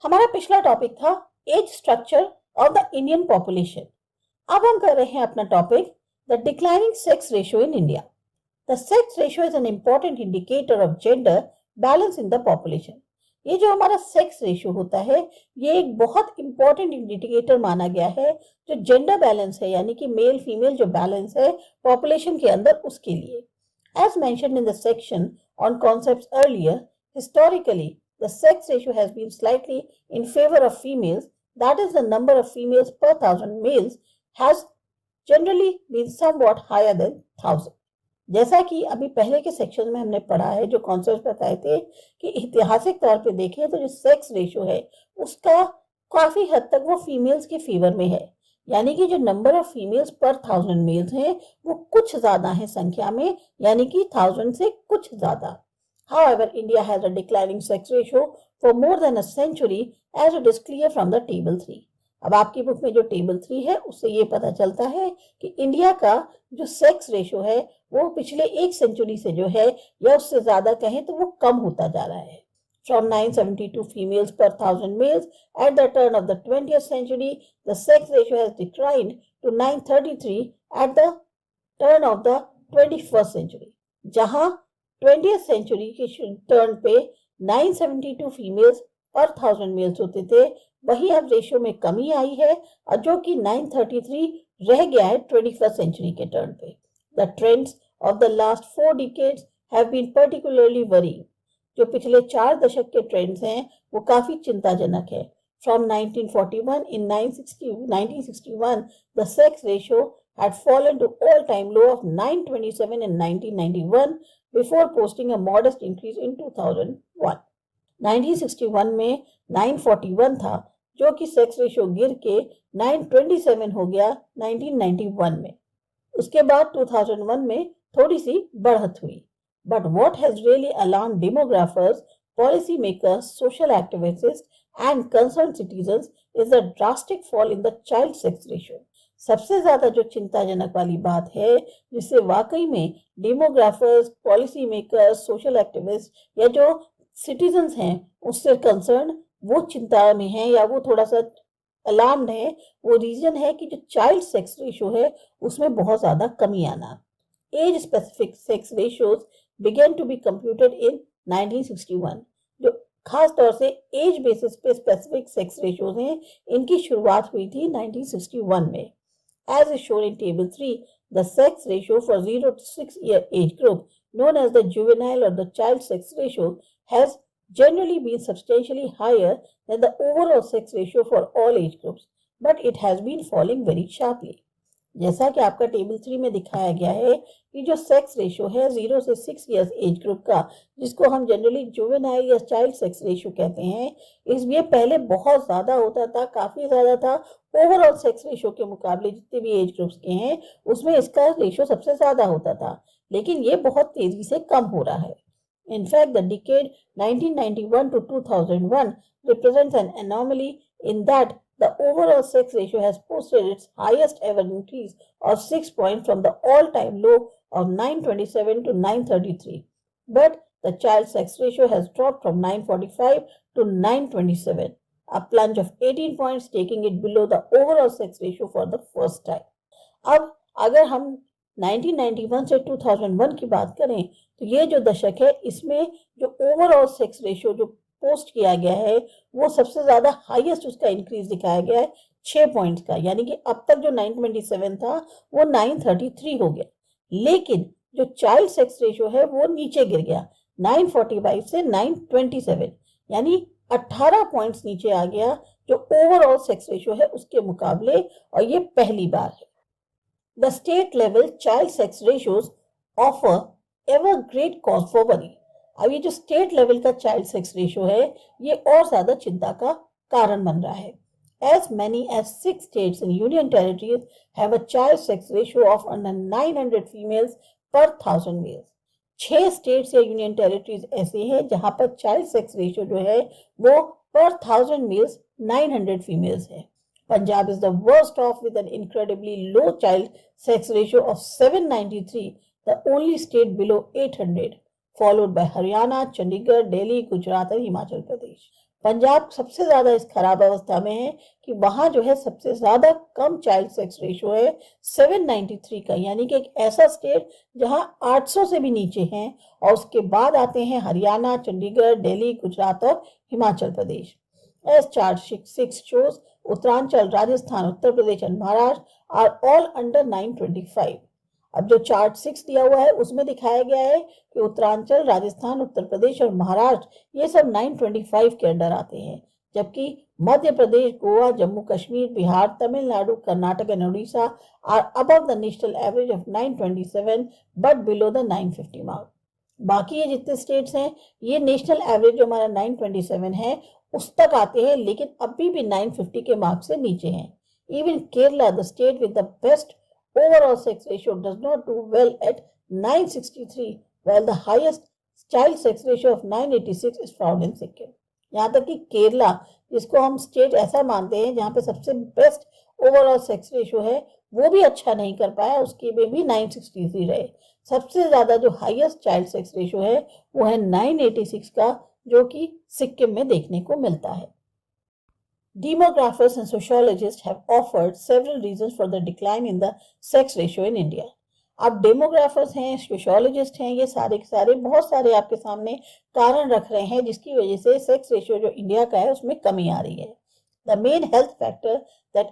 हमारा पिछला टॉपिक था age structure of the Indian population. अब हम कर रहे हैं अपना topic the declining sex ratio in India. The sex ratio is an important indicator of gender balance in the population. ये जो हमारा सेक्स रेशियो होता है ये एक बहुत इंपॉर्टेंट इंडिकेटर माना गया है जो जेंडर बैलेंस है, यानी कि मेल फीमेल जो बैलेंस है पॉपुलेशन के अंदर उसके लिए। As mentioned in the section on concepts earlier, historically the sex ratio has been slightly in favor of females, that is, the number of females per thousand males has generally been somewhat higher than 1000। जैसा कि अभी पहले के section में हमने पढ़ा है, जो कॉन्सेप्ट बताए थे कि ऐतिहासिक तौर पे देखें तो जो सेक्स रेशियो है उसका काफी हद तक वो फीमेल्स के फेवर में है, यानी कि जो नंबर ऑफ फीमेल्स पर थाउजेंड मेल्स हैं वो कुछ ज्यादा है संख्या में, यानी कि 1000 से कुछ ज्यादा। However, India has a declining sex ratio for more than a century, as it is clear from the table 3। अब आपकी बुक में जो टेबल 3 है उससे ये पता चलता है कि इंडिया का जो सेक्स रेशियो है वो पिछले एक सेंचुरी से जो है या उससे ज्यादा कहें तो वो कम होता जा रहा है। From 972 females per thousand males at the turn of the 20th century, the sex ratio has declined to 933 at the turn of the 21st century, जहां 20th सेंचुरी के टर्न पे 972 फीमेल्स पर 1000 मेल्स होते थे, वही अब रेशियो में कमी आई है और जो कि 933 रह गया है 21st सेंचुरी के टर्न पे। The trends of the last 4 decades have been particularly varying. जो पिछले 4 दशक के ट्रेंड्स हैं वो काफी चिंताजनक है। From 1941 in 1961, the sex ratio had fallen to all-time low of 927 in 1991 before posting a modest increase in 2001। 1961 में 941 था जो कि सेक्स रेशियो गिर के 927 हो गया 1991 में। उसके बाद 2001 में थोड़ी सी बढ़त हुई। But what has really alarmed demographers, policymakers, social activists and concerned citizens is the drastic fall in the child sex ratio। सबसे ज्यादा जो चिंताजनक वाली बात है जिससे वाकई में डेमोग्राफर्स, पॉलिसी मेकर्स, सोशल एक्टिविस्ट या जो सिटीजन्स हैं उससे कंसर्न वो चिंता में है या वो थोड़ा सा अलार्म्ड है, वो रीजन है कि जो चाइल्ड सेक्स रेशियो है उसमें बहुत ज्यादा कमी आना। Age specific sex ratios began to be computed in 1961। जो खास तौर से एज बेसिस पे स्पेसिफिक सेक्स रेशियोज हैं इनकी शुरुआत हुई थी 1961 में। As is shown in table 3, the sex ratio for 0 to 6 year age group, known as the juvenile or the child sex ratio, has generally been substantially higher than the overall sex ratio for all age groups, but it has been falling very sharply। जैसा कि आपका table 3 में दिखाया गया है कि जो sex ratio है 0 से 6 इयर्स एज ग्रुप का, जिसको हम जनरली जुवेनाइल या चाइल्ड सेक्स रेशियो कहते हैं, इसमें पहले बहुत ज्यादा होता था, काफी ज्यादा था। ओवरऑल सेक्स रेशियो के मुकाबले जितने भी एज ग्रुप्स के हैं उसमें इसका रेशियो सबसे ज्यादा होता था, लेकिन ये बहुत तेजी से कम हो रहा है। In fact, the decade 1991 to 2001 represents an anomaly in that the overall sex ratio has posted its highest ever increase of 6 points from the all-time low of 927 to 933. But the child sex ratio has dropped from 945 to 927, a plunge of 18 points, taking it below the overall sex ratio for the first time। अब अगर हम 1991 से 2001 की बात करें तो ये जो दशक है इसमें जो ओवरऑल सेक्स रेशियो जो पोस्ट किया गया है वो सबसे ज्यादा हाईएस्ट उसका इंक्रीज दिखाया गया है 6 पॉइंट्स का, यानी कि अब तक जो 927 था वो 933 हो गया। लेकिन जो चाइल्ड सेक्स रेशियो है वो नीचे गिर गया 945 से 927, यानी 18 पॉइंट्स नीचे आ गया जो ओवरऑल सेक्स रेशियो है उसके मुकाबले, और ये पहली बार है। The state level child sex ratios offer ever great cause for worry। अब ये जो स्टेट लेवल का चाइल्ड सेक्स रेशियो है ये और ज्यादा चिंता का कारण बन रहा है। As many as 6 states and union territories have a child sex ratio of under 900 females per 1000 males। 6 states या यूनियन टेरिटरीज ऐसे हैं जहां पर चाइल्ड सेक्स रेशियो जो है वो पर 1000 मेल्स 900 फीमेल्स है। Punjab is the worst off with an incredibly low child sex ratio of 793, the only state below 800, followed by Haryana, Chandigarh, Delhi, Gujarat and Himachal Pradesh। Punjab सबसे ज्यादा इस खराब अवस्था में है कि वहां जो है सबसे ज्यादा कम चाइल्ड सेक्स रेशियो है 793 का, यानी कि एक ऐसा स्टेट जहां 800 से भी नीचे हैं। और उसके बाद आते हैं हरियाणा, चंडीगढ़, दिल्ली, गुजरात और Himachal Pradesh. As chart 6 shows, Uttaranchal, Rajasthan, Uttar Pradesh and Maharashtra are all under 925। अब जो चार्ट 6 दिया हुआ है उसमें दिखाया गया है कि उत्तरांचल, राजस्थान, उत्तर प्रदेश और महाराष्ट्र ये सब 925 के अंडर आते हैं, जबकि Madhya Pradesh, Goa, Jammu Kashmir, Bihar, Tamil Nadu, Karnataka and Orissa are above the national average of 927 but below the 950 mark. बाकी ये जितने स्टेट्स हैं ये नेशनल एवरेज जो हमारा 927 है उस तक आते हैं, लेकिन अभी भी 950 के मार्क से नीचे हैं। Even Kerala, the state with the best overall sex ratio, does not do well at 963, while the highest child sex ratio of 986 is found in Sikkim. यहाँ तक कि केरला, जिसको हम स्टेट ऐसा मानते हैं जहाँ पे सबसे बेस्ट ओवरऑल सेक्स रेशियो है, वो भी अच्छा नहीं कर पाया, उसके में भी 963 रहे। सबसे ज्यादा जो हाईएस्ट चाइल्ड सेक्स रेशियो है वो है 986 का, जो कि सिक्किम में देखने को मिलता है। Demographers and sociologists have offered several reasons for the decline in the sex ratio in India. आप डेमोग्राफर्स हैं, सोशियोलॉजिस्ट हैं, ये सारे के सारे बहुत सारे आपके सामने कारण रख रहे हैं जिसकी वजह से सेक्स रेशियो जो इंडिया का है उसमें कमी आ रही है। The main health factor that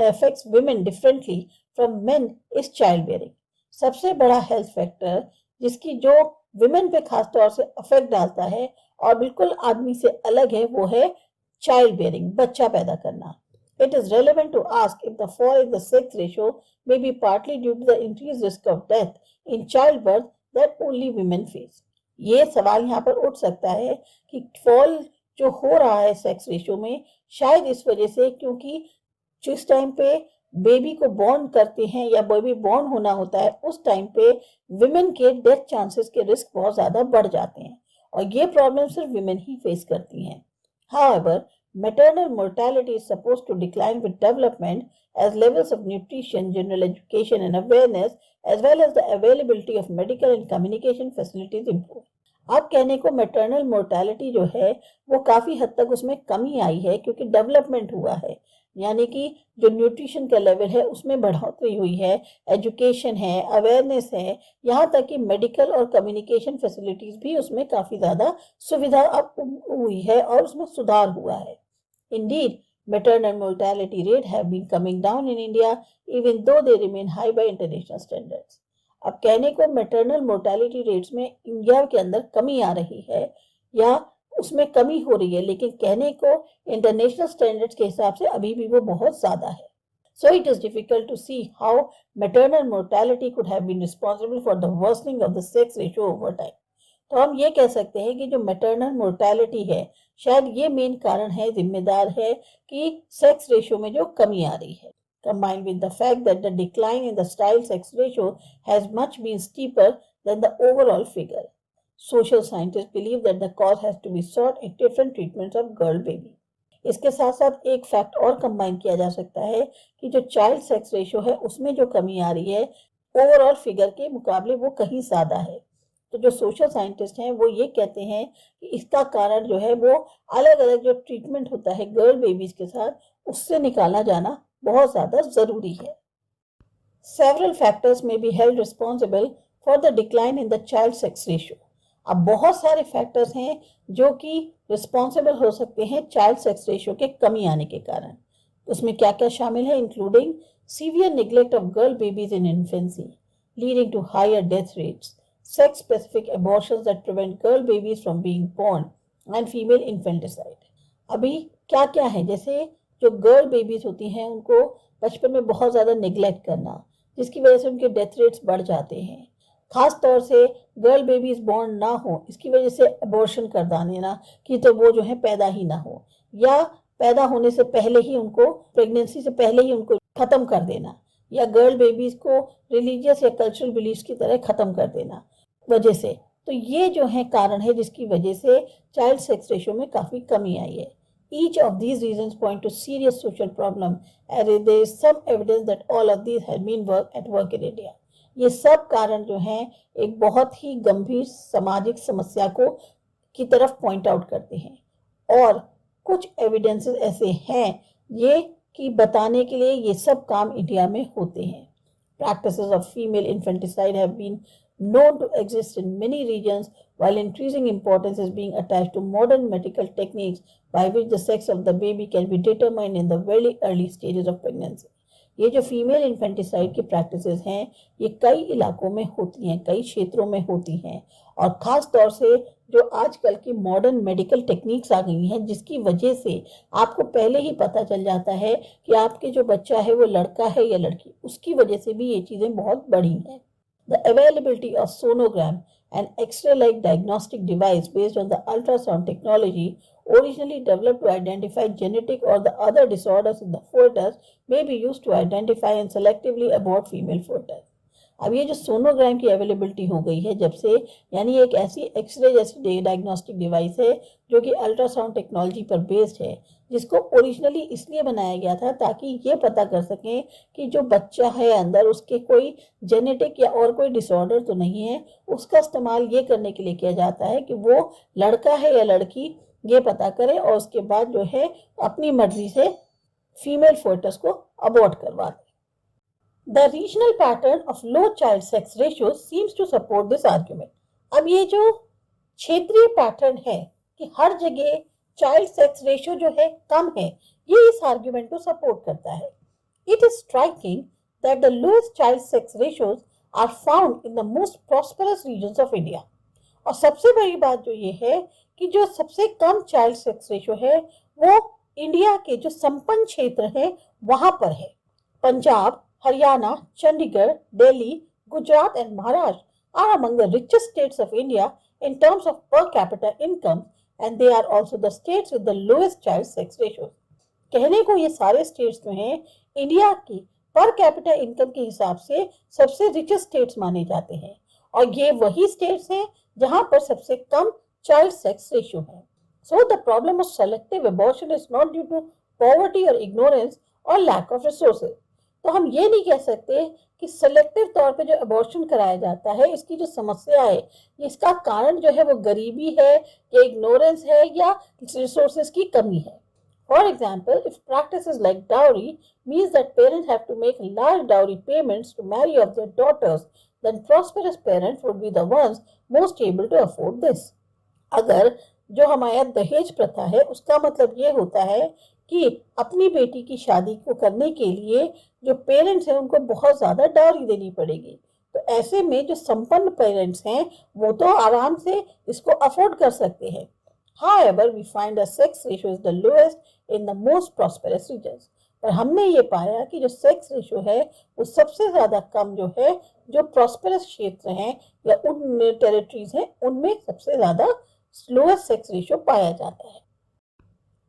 affects women differently from main is child bearing. सबसे बड़ा हेल्थ फैक्टर जिसकी जो वुमेन पे खास तौर से अफेक्ट डालता है और बिल्कुल आदमी से अलग है वो है चाइल्ड बेयरिंग, बच्चा पैदा करना। It is relevant to ask if the fall in the sex ratio may be partly due to the increased risk of death in childbirth that only women face. ये सवाल यहाँ पर उठ सकता है कि फॉल जो हो रहा है सेक्स रेशियो में शायद इस वजह से, क्योंकि जिस टाइम पे बेबी को बॉर्न करते हैं या बेबी बॉर्न होना होता है उस टाइम पे विमेन के डेथ चांसेस के रिस्क बहुत ज्यादा बढ़ जाते हैं और ये प्रॉब्लम सिर्फ विमेन ही फेस करती हैं। However, maternal mortality is supposed to decline with development as levels of nutrition, general education and awareness, as well as the availability of medical and communication facilities improve. अब कहने को maternal mortality जो है वो काफी हद तक उसमें कमी आई है क्योंकि डेवलपमेंट हुआ है, यानी कि जो न्यूट्रिशन का लेवल है उसमें बढ़ोतरी हुई है, एजुकेशन है, अवेयरनेस है, यहाँ तक कि मेडिकल और कम्युनिकेशन फैसिलिटीज भी उसमें काफी ज्यादा सुविधा अब हुई है और उसमें सुधार हुआ है। Indeed, maternal mortality rate have been coming down in India even though they remain high by international standards. अब कहने को मैटरनल मोर्टेलिटी रेट्स में इंडिया के अंदर कमी आ रही है या उसमें कमी हो रही है, लेकिन कहने को इंटरनेशनल स्टैंडर्ड्स के हिसाब से अभी भी वो बहुत ज्यादा है। So it is difficult to see how maternal mortality could have been responsible for the worsening of the sex ratio over time. तो हम ये कह सकते हैं कि जो मैटरनल मोर्टेलिटी है शायद ये मेन कारण है, जिम्मेदार है कि सेक्स रेशियो में जो कमी आ रही है। Combined with the fact that the decline in the child sex ratio has much been steeper than the overall figure. Social scientists believe that the cause has to be sought in different treatments of girl baby. इसके साथ साथ एक fact और combine किया जा सकता है कि जो चाइल्ड सेक्स रेशियो है उसमें जो कमी आ रही है ओवरऑल फिगर के मुकाबले वो कहीं ज्यादा है। तो जो सोशल साइंटिस्ट हैं वो ये कहते हैं कि इसका कारण जो है वो अलग अलग जो ट्रीटमेंट होता है गर्ल बेबीज के साथ उससे निकाला जाना बहुत ज्यादा जरूरी है। Several factors may be held responsible for the decline in the child sex ratio. अब बहुत सारे फैक्टर्स हैं जो कि रिस्पॉन्सिबल हो सकते हैं चाइल्ड सेक्स रेशियो के कमी आने के कारण। उसमें क्या क्या शामिल है, including severe neglect of girl babies in infancy leading to higher death rates, sex specific abortions that prevent girl babies from being born and female infanticide. अभी क्या क्या है, जैसे जो गर्ल बेबीज होती हैं उनको बचपन में बहुत ज़्यादा निगलेक्ट करना जिसकी वजह से उनके डेथ रेट्स बढ़ जाते हैं। खास तौर से गर्ल बेबीज बॉर्न ना हो इसकी वजह से अबॉर्शन कर देना कि तो वो जो है पैदा ही ना हो, या पैदा होने से पहले ही उनको, प्रेगनेंसी से पहले ही उनको ख़त्म कर देना, या गर्ल बेबीज को रिलीजियस या कल्चरल बिलीफ्स की तरह ख़त्म कर देना वजह से। तो ये जो है कारण है जिसकी वजह से चाइल्ड सेक्स रेशियो में काफ़ी कमी आई है। Each of these reasons point to serious social problem, and there is some evidence that all of these have been at work in India. ये सब कारण जो हैं एक बहुत ही गंभीर सामाजिक समस्या को की तरफ पॉइंट आउट करते हैं और कुछ एविडेंसेस ऐसे हैं ये कि बताने के लिए ये सब काम इंडिया में होते हैं। Practices of female infanticide have been known to exist in many regions, while increasing importance is being attached to modern medical techniques by which the sex of the baby can be determined in the very early stages of pregnancy. ये जो female infanticide की practices हैं ये कई इलाकों में होती हैं, कई क्षेत्रों में होती हैं, और ख़ास तौर से जो आजकल की मॉडर्न मेडिकल टेक्निक्स आ गई हैं जिसकी वजह से आपको पहले ही पता चल जाता है कि आपके जो बच्चा है वो लड़का है या लड़की, उसकी वजह से भी ये चीज़ें बहुत बढ़ी हैं। The availability of sonogram, an X-ray-like diagnostic device based on the ultrasound technology originally developed to identify genetic or the other disorders in the fetus, may be used to identify and selectively abort female fetus. अब ये जो sonogram की availability हो गई है जब से, यानी एक ऐसी एक्सरे जैसी डायग्नोस्टिक डिवाइस है जो कि अल्ट्रासाउंड टेक्नोलॉजी पर बेस्ड है, जिसको ओरिजिनली इसलिए बनाया गया था ताकि ये पता कर सकें कि जो बच्चा है अंदर उसके कोई जेनेटिक या और कोई डिसऑर्डर तो नहीं है। उसका इस्तेमाल ये करने के लिए किया जाता है कि वो लड़का है या लड़की ये पता करें और उसके बाद जो है अपनी मर्जी से फीमेल फोएटस को अबॉर्ट करवा दें। The regional pattern of low child sex ratios seems to support this argument. अब ये जो क्षेत्रीय पैटर्न है कि हर जगह चाइल्ड सेक्स रेशियो जो है कम है, ये इस आर्ग्यूमेंट को सपोर्ट करता है। It is striking that the lowest child sex ratios are found in the most prosperous regions of India. और सबसे बड़ी बात जो ये है कि जो सबसे कम चाइल्ड सेक्स रेशियो है वो इंडिया के जो संपन्न क्षेत्र हैं वहां पर है। Punjab, Haryana, Chandigarh, Delhi, Gujarat and Maharashtra are among the richest states of India in terms of per capita income, and they are also the states with the lowest child sex ratios. कहने को ये सारे states जो हैं India की per capita income के हिसाब से सबसे रिचेस्ट स्टेट्स माने जाते हैं, और ये वही स्टेट्स हैं जहां पर सबसे कम चाइल्ड सेक्स रेशियो है। So the problem of selective abortion is not due to poverty or ignorance or lack of resources. तो हम ये नहीं कह सकते कि सेलेक्टिव तौर पे जो अबॉर्शन कराया जाता है इसकी जो समस्या है इसका कारण जो है वो गरीबी है या इग्नोरेंस है या रिसोर्सेज की कमी है। For example, if practices like dowry means that parents have to make large dowry payments to marry off their daughters, then prosperous parents would be the ones most able to afford this. अगर जो हमारा दहेज प्रथा है उसका मतलब ये होता है कि अपनी बेटी की शादी को करने के लिए जो पेरेंट्स हैं उनको बहुत ज़्यादा डाउरी देनी पड़ेगी, तो ऐसे में जो संपन्न पेरेंट्स हैं वो तो आराम से इसको अफोर्ड कर सकते हैं। However, we find the sex ratio is the lowest in the most prosperous regions. पर हमने ये पाया कि जो सेक्स रेशियो है वो सबसे ज़्यादा कम जो है जो प्रॉस्पेरस क्षेत्र हैं या उन टेरिटरीज हैं उनमें सबसे ज़्यादा स्लोएस्ट सेक्स रेशियो पाया जाता है।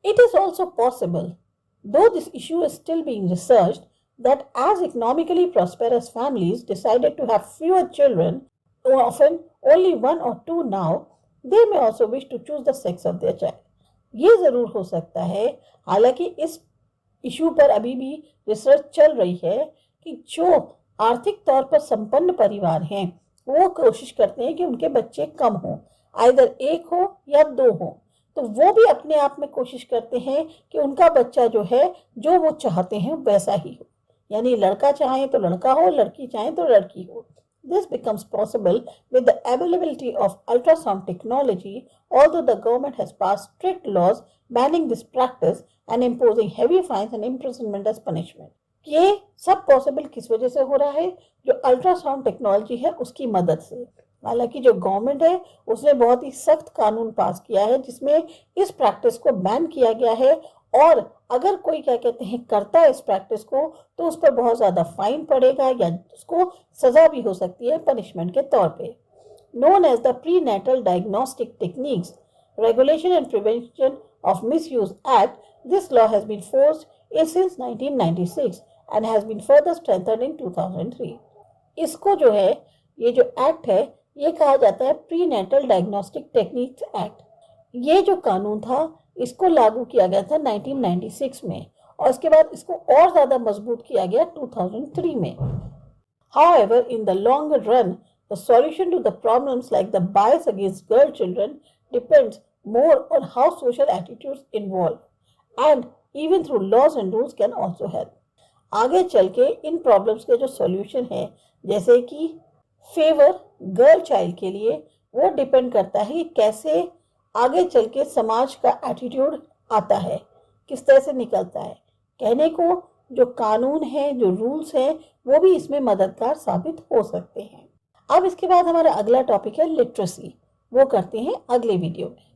It is also possible, though this issue is still being researched, that as economically prosperous families decided to have fewer children, often only one or two now, they may also wish to choose the sex of their child. ये ज़रूर हो सकता है, हालांकि इस issue पर अभी भी रिसर्च चल रही है कि जो आर्थिक तौर पर संपन्न परिवार हैं वो कोशिश करते हैं कि उनके बच्चे कम हों, आइदर एक हो या दो हों, तो वो भी अपने आप में कोशिश करते हैं कि उनका बच्चा जो है जो वो चाहते हैं वैसा ही हो, यानी लड़का चाहे तो लड़का हो, लड़की चाहे तो लड़की हो। This becomes possible with the availability of ultrasound technology, although the government has passed strict laws banning this practice and imposing heavy fines and imprisonment as punishment. ये सब पॉसिबल किस वजह से हो रहा है? जो अल्ट्रासाउंड टेक्नोलॉजी है उसकी मदद से। हालांकि जो गवर्नमेंट है उसने बहुत ही सख्त कानून पास किया है जिसमें इस प्रैक्टिस को बैन किया गया है, और अगर कोई क्या कहते हैं करता है इस प्रैक्टिस को तो उस पर बहुत ज़्यादा फाइन पड़ेगा या उसको सज़ा भी हो सकती है पनिशमेंट के तौर पे। Known as the Prenatal Diagnostic Techniques Regulation and Prevention of Misuse Act, this law has been forced since 1996 and has been further strengthened in 2003. इसको जो है ये जो एक्ट है ये कहा जाता है प्रीनेटल डायग्नोस्टिक टेक्निक्स एक्ट। ये जो कानून था इसको लागू किया गया था 1996 में और इसके बाद इसको और ज़्यादा मजबूत किया गया 2003 में। However, in the longer run, the solution to the problems like the bias against girl children depends more on how social attitudes involve and even through laws and rules can also help. आगे चल के इन problems के जो solution है, जैसे कि favour girl child के लिए, वो डिपेंड करता है कि कैसे आगे चल के समाज का एटीट्यूड आता है, किस तरह से निकलता है। कहने को जो कानून है, जो रूल्स हैं, वो भी इसमें मददगार साबित हो सकते हैं। अब इसके बाद हमारा अगला टॉपिक है लिटरेसी, वो करते हैं अगले वीडियो में।